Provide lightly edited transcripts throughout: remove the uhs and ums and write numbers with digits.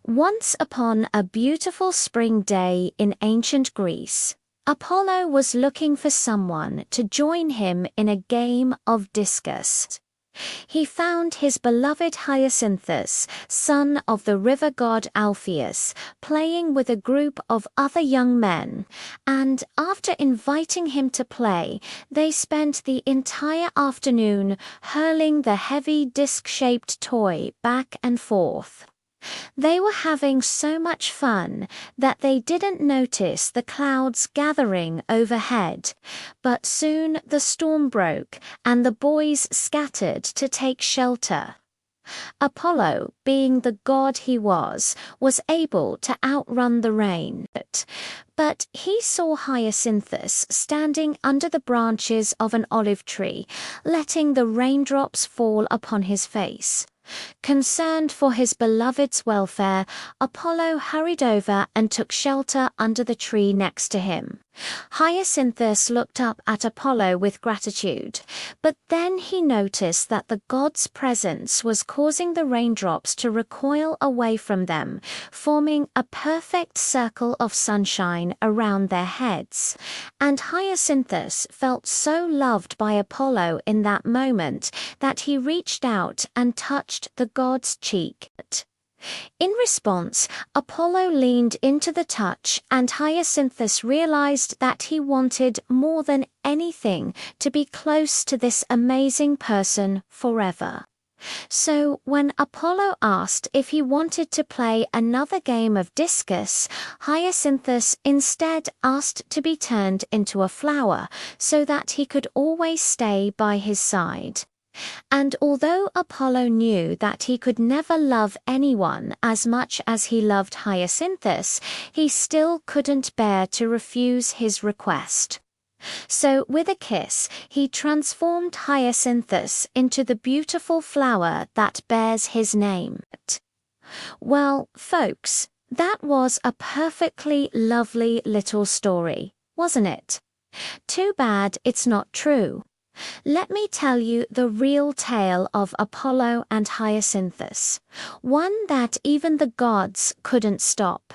Once upon a beautiful spring day in ancient Greece, Apollo was looking for someone to join him in a game of discus. He found his beloved Hyacinthus, son of the river god Alpheus, playing with a group of other young men, and after inviting him to play, they spent the entire afternoon hurling the heavy disc-shaped toy back and forth. They were having so much fun that they didn't notice the clouds gathering overhead, but soon the storm broke and the boys scattered to take shelter. Apollo, being the god he was able to outrun the rain, but he saw Hyacinthus standing under the branches of an olive tree, letting the raindrops fall upon his face. Concerned for his beloved's welfare, Apollo hurried over and took shelter under the tree next to him. Hyacinthus looked up at Apollo with gratitude, but then he noticed that the god's presence was causing the raindrops to recoil away from them, forming a perfect circle of sunshine around their heads. And Hyacinthus felt so loved by Apollo in that moment that he reached out and touched the god's cheek. In response, Apollo leaned into the touch, and Hyacinthus realized that he wanted more than anything to be close to this amazing person forever. So when Apollo asked if he wanted to play another game of discus, Hyacinthus instead asked to be turned into a flower so that he could always stay by his side. And although Apollo knew that he could never love anyone as much as he loved Hyacinthus, he still couldn't bear to refuse his request. So with a kiss, he transformed Hyacinthus into the beautiful flower that bears his name. Well, folks, that was a perfectly lovely little story, wasn't it? Too bad it's not true. Let me tell you the real tale of Apollo and Hyacinthus, one that even the gods couldn't stop.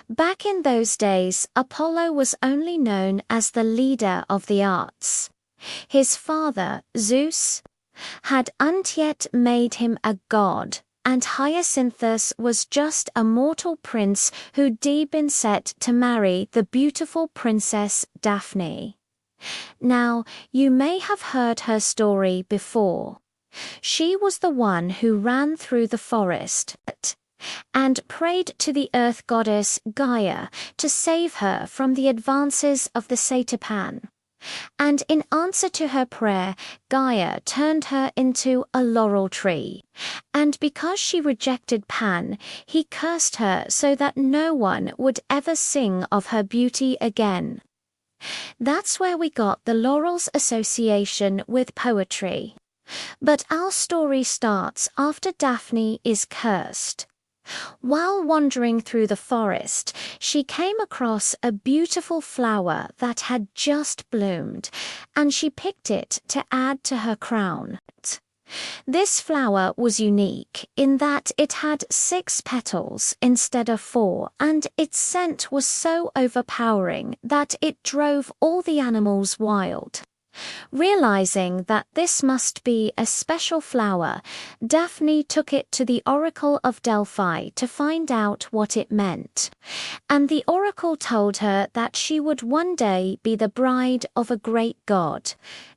Back in those days, Apollo was only known as the leader of the arts. His father, Zeus, had yet made him a god, and Hyacinthus was just a mortal prince who'd been set to marry the beautiful princess Daphne. Now, you may have heard her story before. She was the one who ran through the forest and prayed to the earth goddess Gaia to save her from the advances of the satyr Pan. And in answer to her prayer, Gaia turned her into a laurel tree. And because she rejected Pan, he cursed her so that no one would ever sing of her beauty again. That's where we got the laurel's association with poetry. But our story starts after Daphne is cursed. While wandering through the forest, she came across a beautiful flower that had just bloomed, and she picked it to add to her crown. This flower was unique in that it had 6 petals instead of 4, and its scent was so overpowering that it drove all the animals wild. Realizing that this must be a special flower, Daphne took it to the Oracle of Delphi to find out what it meant. And the oracle told her that she would one day be the bride of a great god.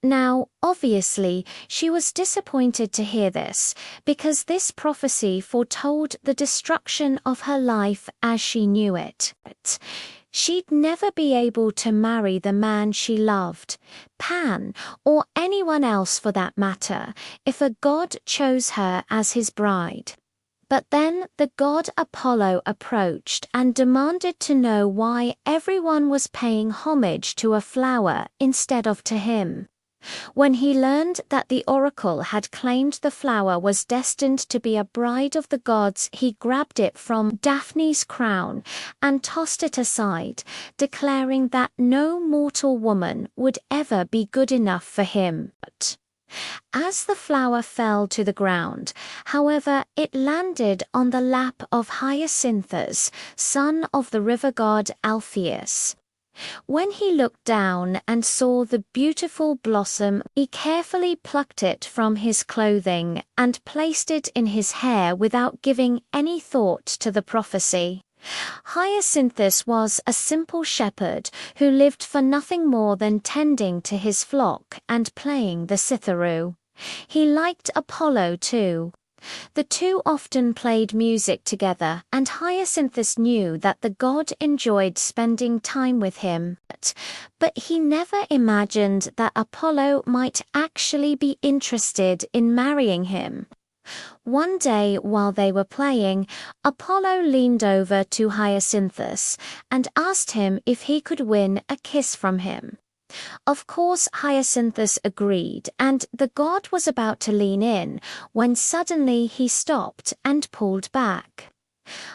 Now, obviously, she was disappointed to hear this, because this prophecy foretold the destruction of her life as she knew it. She'd never be able to marry the man she loved, Pan, or anyone else for that matter, if a god chose her as his bride. But then the god Apollo approached and demanded to know why everyone was paying homage to a flower instead of to him. When he learned that the oracle had claimed the flower was destined to be a bride of the gods, he grabbed it from Daphne's crown and tossed it aside, declaring that no mortal woman would ever be good enough for him. As the flower fell to the ground, however, it landed on the lap of Hyacinthus, son of the river god Alpheus. When he looked down and saw the beautiful blossom, he carefully plucked it from his clothing and placed it in his hair without giving any thought to the prophecy. Hyacinthus was a simple shepherd who lived for nothing more than tending to his flock and playing the citharu. He liked Apollo too. The two often played music together, and Hyacinthus knew that the god enjoyed spending time with him. But he never imagined that Apollo might actually be interested in marrying him. One day while they were playing, Apollo leaned over to Hyacinthus and asked him if he could win a kiss from him. Of course, Hyacinthus agreed, and the god was about to lean in when suddenly he stopped and pulled back.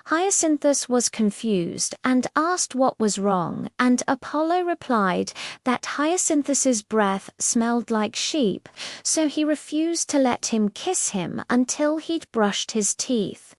Hyacinthus was confused and asked what was wrong, and Apollo replied that Hyacinthus's breath smelled like sheep, so he refused to let him kiss him until he'd brushed his teeth.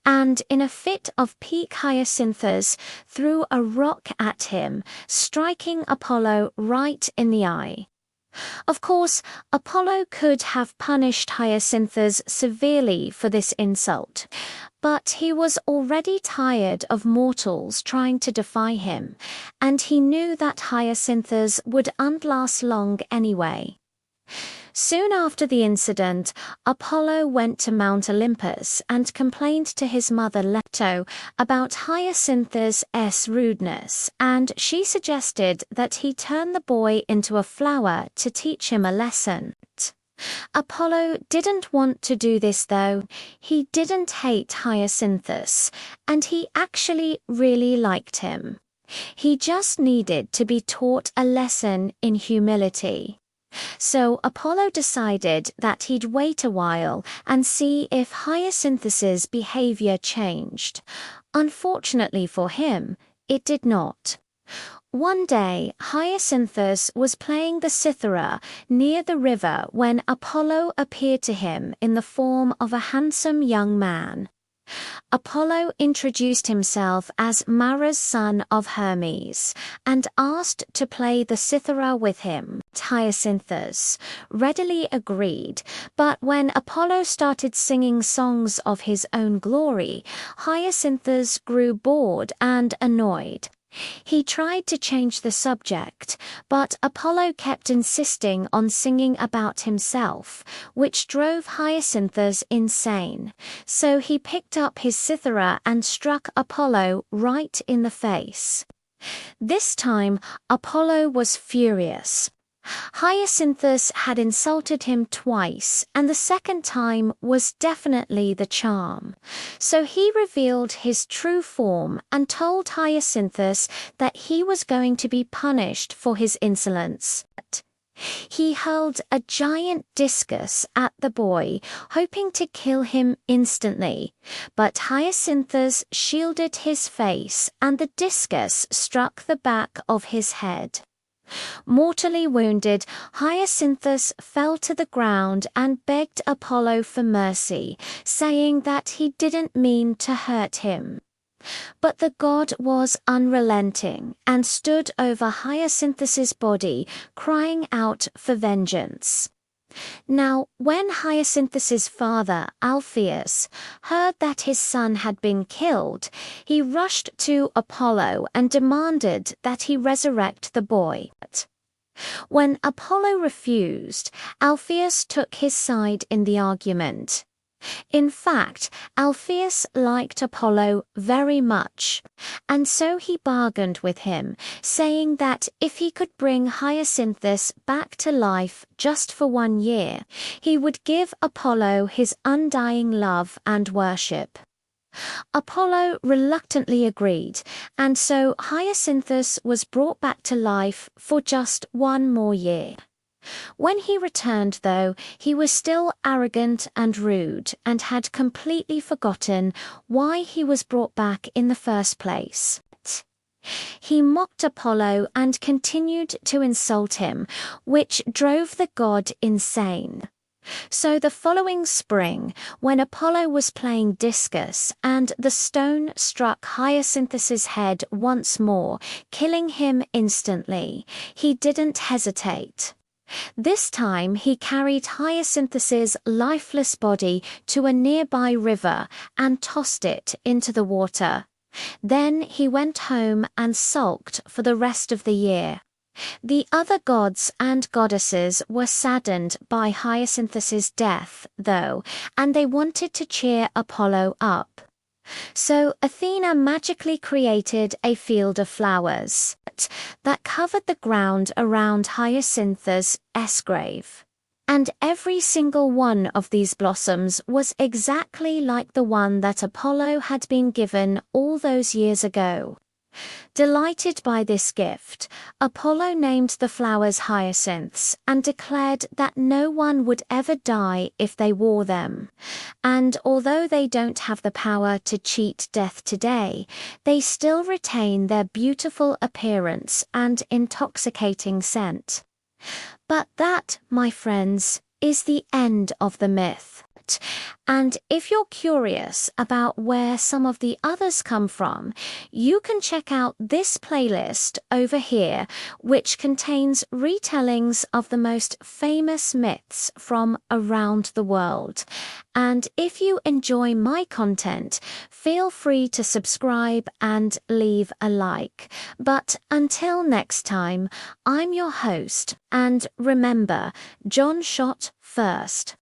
And in a fit of pique, Hyacinthus threw a rock at him, striking Apollo right in the eye. Of course, Apollo could have punished Hyacinthus severely for this insult, but he was already tired of mortals trying to defy him, and he knew that Hyacinthus wouldn't last long anyway. Soon after the incident, Apollo went to Mount Olympus and complained to his mother Leto about Hyacinthus' rudeness, and she suggested that he turn the boy into a flower to teach him a lesson. Apollo didn't want to do this though. He didn't hate Hyacinthus, and he actually really liked him. He just needed to be taught a lesson in humility. So Apollo decided that he'd wait a while and see if Hyacinthus's behavior changed. Unfortunately for him, it did not. One day, Hyacinthus was playing the cithara near the river when Apollo appeared to him in the form of a handsome young man. Apollo introduced himself as Mara's son of Hermes and asked to play the cithara with him. Hyacinthus readily agreed, but when Apollo started singing songs of his own glory, Hyacinthus grew bored and annoyed. He tried to change the subject, but Apollo kept insisting on singing about himself, which drove Hyacinthus insane. So he picked up his cithara and struck Apollo right in the face. This time, Apollo was furious. Hyacinthus had insulted him twice, and the second time was definitely the charm. So he revealed his true form and told Hyacinthus that he was going to be punished for his insolence. He hurled a giant discus at the boy, hoping to kill him instantly, but Hyacinthus shielded his face and the discus struck the back of his head. Mortally wounded, Hyacinthus fell to the ground and begged Apollo for mercy, saying that he didn't mean to hurt him. But the god was unrelenting and stood over Hyacinthus's body, crying out for vengeance. Now, when Hyacinthus's father, Alpheus, heard that his son had been killed, he rushed to Apollo and demanded that he resurrect the boy. When Apollo refused, Alpheus took his side in the argument. In fact, Alpheus liked Apollo very much, and so he bargained with him, saying that if he could bring Hyacinthus back to life just for 1 year, he would give Apollo his undying love and worship. Apollo reluctantly agreed, and so Hyacinthus was brought back to life for just 1 more year. When he returned, though, he was still arrogant and rude and had completely forgotten why he was brought back in the first place. He mocked Apollo and continued to insult him, which drove the god insane. So the following spring, when Apollo was playing discus and the stone struck Hyacinthus's head once more, killing him instantly, he didn't hesitate. This time he carried Hyacinthus's lifeless body to a nearby river and tossed it into the water. Then he went home and sulked for the rest of the year. The other gods and goddesses were saddened by Hyacinthus's death, though, and they wanted to cheer Apollo up. So Athena magically created a field of flowers that covered the ground around Hyacinthus' grave. And every single one of these blossoms was exactly like the one that Apollo had been given all those years ago. Delighted by this gift, Apollo named the flowers hyacinths and declared that no one would ever die if they wore them. And although they don't have the power to cheat death today, they still retain their beautiful appearance and intoxicating scent. But that, my friends, is the end of the myth. And if you're curious about where some of the others come from, you can check out this playlist over here, which contains retellings of the most famous myths from around the world. And if you enjoy my content, feel free to subscribe and leave a like. But until next time, I'm your host, and remember, John shot first.